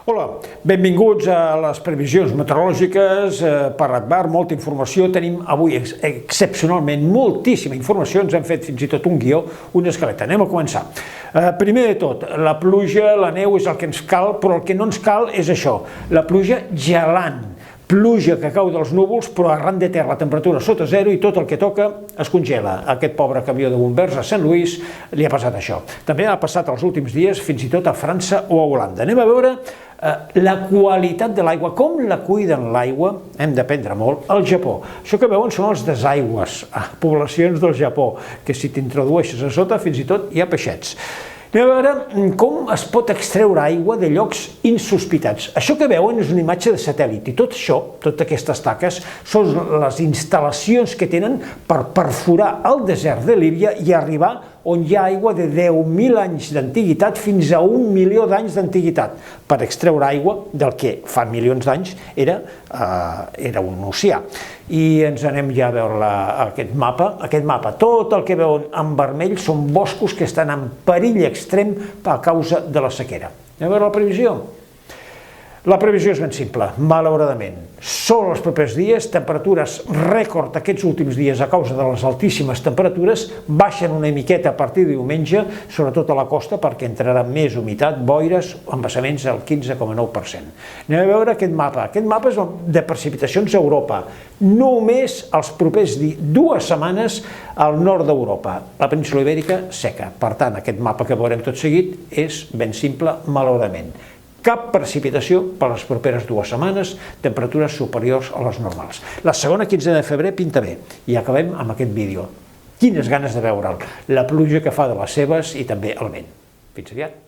Hola, benvinguts a les previsions meteorològiques per Agbar, molta informació, tenim avui excepcionalment moltíssima informació, ens hem fet fins i tot un guió, un esquelet. Anem a començar. Primer de tot, la pluja, la neu és el que ens cal, però el que no ens cal és això, la pluja gelant. Pluja que cau dels núvols, però arran de terra, temperatura sota zero i tot el que toca es congela. A aquest pobre camió de bombers a Sant Lluís li ha passat això. També ha passat els últims dies fins i tot a França o a Holanda. Anem a veure la qualitat de l'aigua, com la cuiden l'aigua, hem d'aprendre molt, al Japó. Això que veuen són els desaigües, poblacions del Japó, que si t'introdueixes a sota fins i tot hi ha peixets. Anem a veure com es pot extreure aigua de llocs insospitats. Això que veuen és una imatge de satèl·lit i tot això, totes aquestes taques, són les instal·lacions que tenen per perforar el desert de Líbia i arribar on hi ha aigua de 10.000 anys d'antiguitat fins a 1 milió d'anys d'antiguitat, per extreure aigua del que fa milions d'anys era un oceà. I ens anem ja a veure aquest mapa. Aquest mapa, tot el que veuen en vermell són boscos que estan en perill extrem a causa de la sequera. Anem a veure la previsió. La previsió és ben simple, malauradament. Són els propers dies, temperatures rècord aquests últims dies a causa de les altíssimes temperatures, baixen una miqueta a partir de diumenge, sobretot a la costa, perquè entrarà més humitat, boires, embassaments al 15,9%. Anem a veure aquest mapa. Aquest mapa és de precipitacions a Europa. Només els propers 2 setmanes al nord d'Europa. La península Ibèrica seca. Per tant, aquest mapa que veurem tot seguit és ben simple, malauradament. Cap precipitació per les properes 2 setmanes, temperatures superiors a les normals. La segona quinzena de febrer pinta bé i acabem amb aquest vídeo. Quines ganes de veure'l, la pluja que fa de les seves i també el vent. Fins aviat.